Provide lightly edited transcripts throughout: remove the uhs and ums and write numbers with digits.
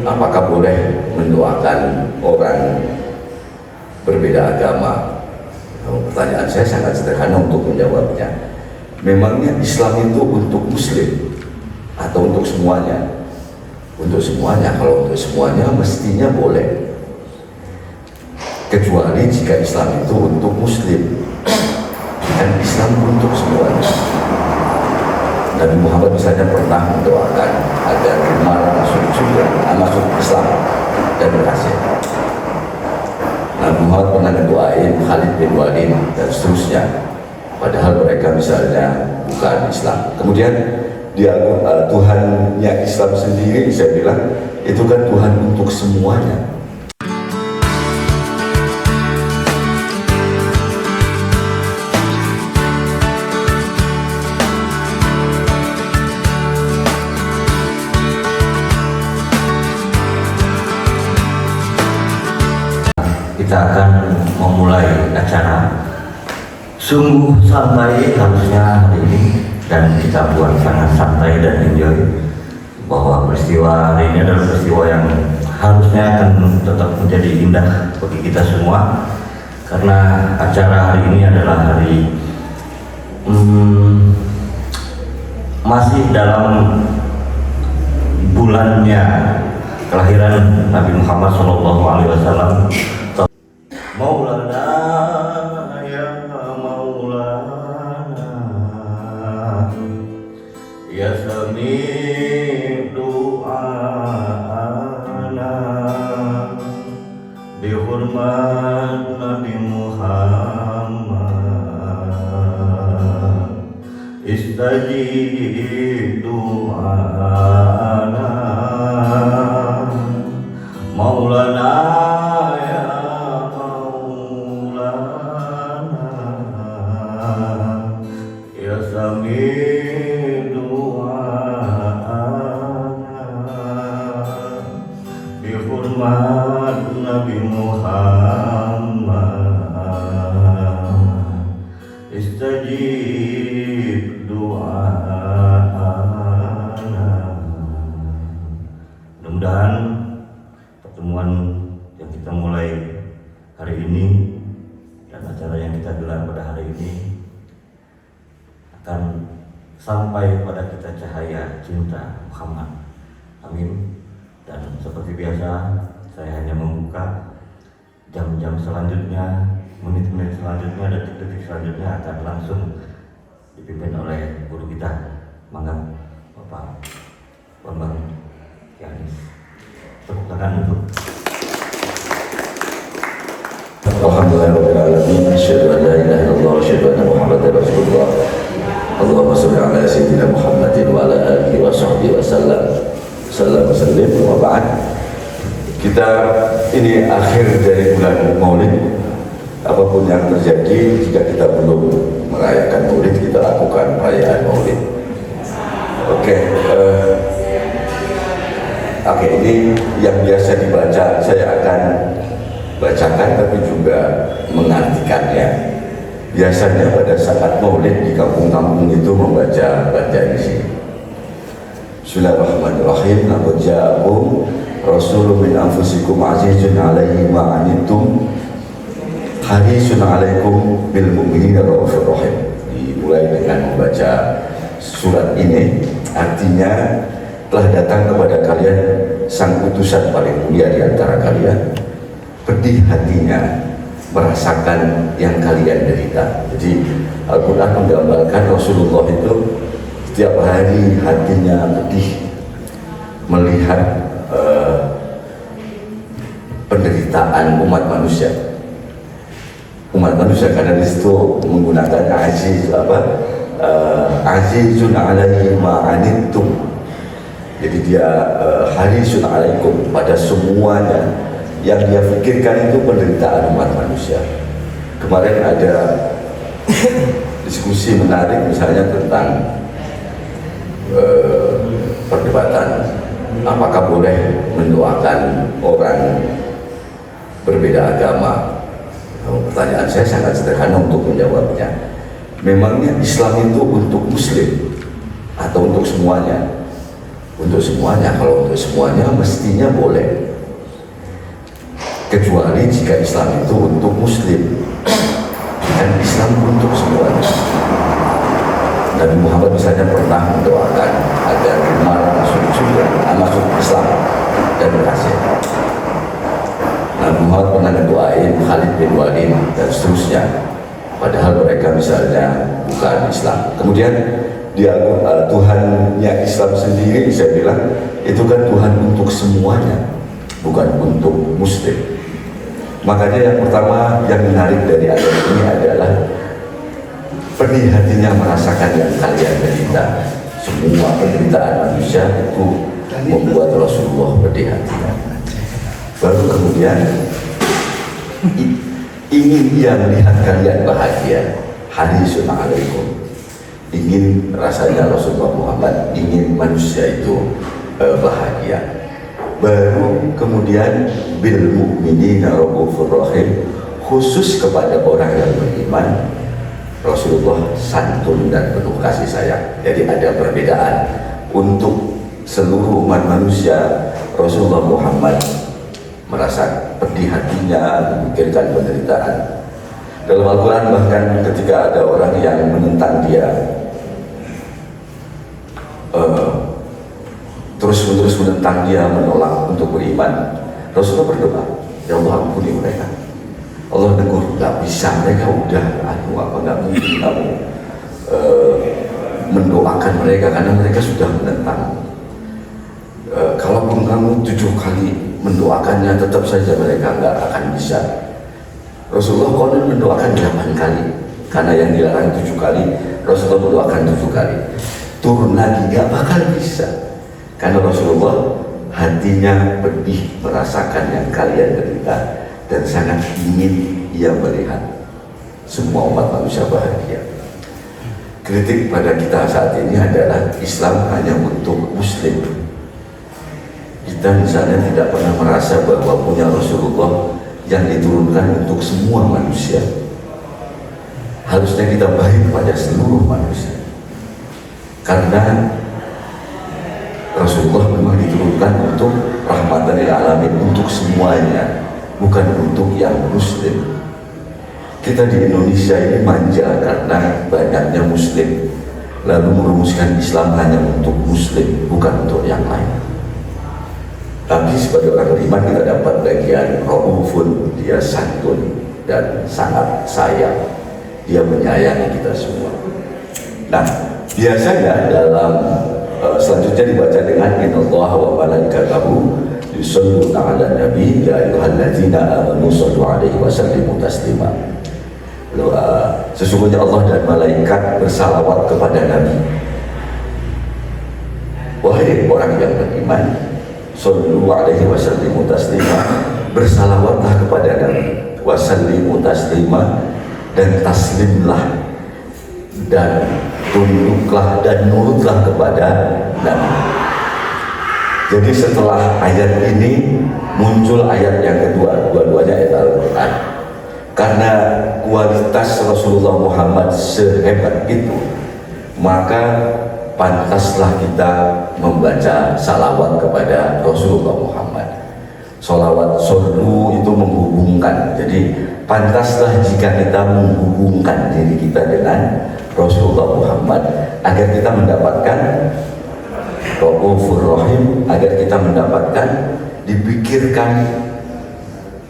apakah boleh mendoakan orang berbeda agama? Pertanyaan saya sangat sederhana untuk menjawabnya. Memangnya Islam itu untuk Muslim atau untuk semuanya? Untuk semuanya. Kalau untuk semuanya mestinya boleh, kecuali jika Islam itu untuk Muslim dan Islam untuk semuanya. Nabi Muhammad misalnya pernah mendoakan agar Umar masuk surga, masuk Islam dan berhasil. Nabi Muhammad pernah mendoain Khalid bin Walid dan seterusnya, padahal mereka misalnya bukan Islam. Kemudian Tuhannya Islam sendiri, saya bilang itu kan Tuhan untuk semuanya. Kita akan memulai acara. Sungguh santai harusnya hari ini, dan kita buat sangat santai dan enjoy, bahwa peristiwa hari ini adalah peristiwa yang harusnya akan tetap menjadi indah bagi kita semua, karena acara hari ini adalah hari masih dalam bulannya kelahiran Nabi Muhammad SAW. Maulana ya Maulana ya sami doana bihurmat Nabi Muhammad istajib doana Maulana ya sami doana bihurmat Nabi Muhammad istajib doana. Mudah-mudahan pertemuan yang kita mulai hari ini dan acara yang kita gelar pada hari ini akan sampai pada kita cahaya cinta Muhammad. Amin. Dan seperti biasa, saya hanya membuka. Jam-jam selanjutnya, menit-menit selanjutnya, detik-detik selanjutnya akan langsung dipimpin oleh guru kita, Mangga Bapak Bambang Yanis. Tepuk tangan untuk Alhamdulillahirabbil alamin, asyhadu an la ilaha illallah wa asyhadu anna Muhammadar Rasulullah. Allahumma shalli ala sayyidina Muhammadin wa ala alihi wa sahbihi wa sallam. Salam sallim wa ba'd. Kita ini akhir dari bulan Maulid. Apapun yang terjadi, jika kita belum merayakan Maulid, kita lakukan perayaan Maulid. Oke, ini yang biasa dibaca, saya akan bacakan tapi juga mengartikannya. Biasanya pada saat Maulid di kampung-kampung itu membaca bacaan ini. Bismillahirrahmanirrahim. Laqad ja'akum rasulun min anfusikum azizun 'alaihi ma 'anittum harisun 'alaikum bil mu'minina raufur rahim. Dimulai dengan membaca surat ini, artinya telah datang kepada kalian sang utusan paling mulia di antara kalian, pedih hatinya merasakan yang kalian derita. Jadi Al-Quran menggambarkan Rasulullah itu setiap hari hatinya pedih melihat penderitaan umat manusia. Karena di situ menggunakan azizun alaihi ma anittum. Jadi dia harisun alaikum, pada semuanya yang dia pikirkan itu penderitaan umat manusia. Kemarin ada diskusi menarik misalnya tentang perdebatan apakah boleh mendoakan orang berbeda agama. Pertanyaan saya sangat sederhana untuk menjawabnya. Memangnya Islam itu untuk Muslim atau untuk semuanya? untuk semuanya. Kalau untuk semuanya mestinya boleh, kecuali jika Islam itu untuk Muslim dan Islam untuk semuanya. Nabi Muhammad misalnya pernah mendoakan agar Umar masuk surga, masuk Islam dan berhasil. Nabi Muhammad pernah mendoain Khalid bin Walid dan seterusnya, padahal mereka misalnya bukan Islam. Kemudian dia Tuhannya Islam sendiri, saya bilang itu kan Tuhan untuk semuanya, bukan untuk Muslim. Makanya yang pertama yang menarik dari ayat ini adalah pedih hatinya merasakan yang kalian derita. Semua penderitaan manusia itu membuat Rasulullah pedih hatinya. Baru kemudian ingin ia melihat kalian bahagia, harisun alaikum. Ingin, rasanya Rasulullah Muhammad ingin manusia itu bahagia. Baru kemudian bil mu'minina raufur rahim, khusus kepada orang yang beriman Rasulullah santun dan penuh kasih sayang. Jadi ada perbedaan. Untuk seluruh umat manusia Rasulullah Muhammad merasa pedih hatinya, memikirkan penderitaan. Dalam Al-Quran bahkan ketika ada orang yang menentang dia, terus-menerus menentang dia, menolak untuk beriman, Rasulullah berdoa, ya Allah ampuni mereka. Allah negur, gak bisa, mereka udah nggak mungkin kamu mendoakan mereka karena mereka sudah menentang. Kalaupun kamu 7 kali mendoakannya, tetap saja mereka nggak akan bisa. Rasulullah konon mendoakan 8 kali, karena yang dilarang 7 kali, Rasulullah mendoakan 7 kali. Turun lagi, nggak bakal bisa. Karena Rasulullah hatinya pedih merasakan yang kalian derita dan sangat ingin ia melihat semua umat manusia bahagia. Kritik pada kita saat ini adalah Islam hanya untuk Muslim. Kita misalnya tidak pernah merasa bahwa punya Rasulullah yang diturunkan untuk semua manusia. Harusnya kita baik kepada seluruh manusia, karena Rasulullah memang diturunkan untuk rahmatan lil alamin, untuk semuanya, bukan untuk yang Muslim. Kita di Indonesia ini manja karena banyaknya Muslim, lalu merumuskan Islam hanya untuk Muslim, bukan untuk yang lain. Tapi sebagai orang beriman kita dapat bagian raufun, dia santun dan sangat sayang, dia menyayangi kita semua. Nah, biasanya dalam selanjutnya dibaca dengan innallaha wa malaikatahu yusholluna 'alan nabi ya ayyuhalladzina amanu shollu 'alaihi wa sallimu taslima. Sesungguhnya Allah dan malaikat bersalawat kepada Nabi. Wahai orang yang beriman, shollu 'alaihi wa sallimu taslima, bersalawatlah kepada Nabi, wa sallimu taslima, dan taslimlah dan tunduklah dan nurutlah kepada Nabi. Jadi setelah ayat ini muncul ayat yang kedua, dua-duanya ayat Al-Quran. Karena kualitas Rasulullah Muhammad sehebat itu, maka pantaslah kita membaca salawat kepada Rasulullah Muhammad. Salawat shollu itu menghubungkan, jadi pantaslah jika kita menghubungkan diri kita dengan Rasulullah Muhammad agar kita mendapatkan Raufur Rahim, agar kita mendapatkan dipikirkan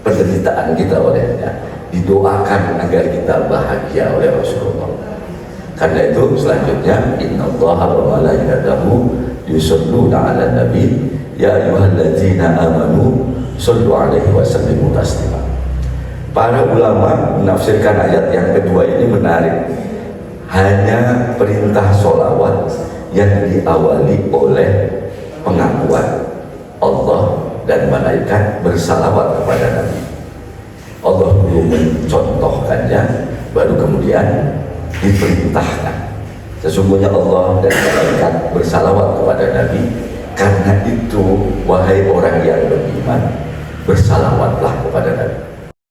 penderitaan kita olehnya, didoakan agar kita bahagia oleh Rasulullah. Karena itu selanjutnya innallaha wa malaikatahu yusholluna 'alan nabi ya ayyuhalladzina amanu shollu 'alaihi wa sallimu taslima. Para ulama menafsirkan ayat yang kedua ini menarik. Hanya perintah sholawat yang diawali oleh pengakuan Allah dan malaikat bersalawat kepada Nabi. Allah belum mencontohkannya, baru kemudian diperintahkan. Sesungguhnya Allah dan malaikat bersalawat kepada Nabi. Karena itu, wahai orang yang beriman, bersalawatlah kepada Nabi.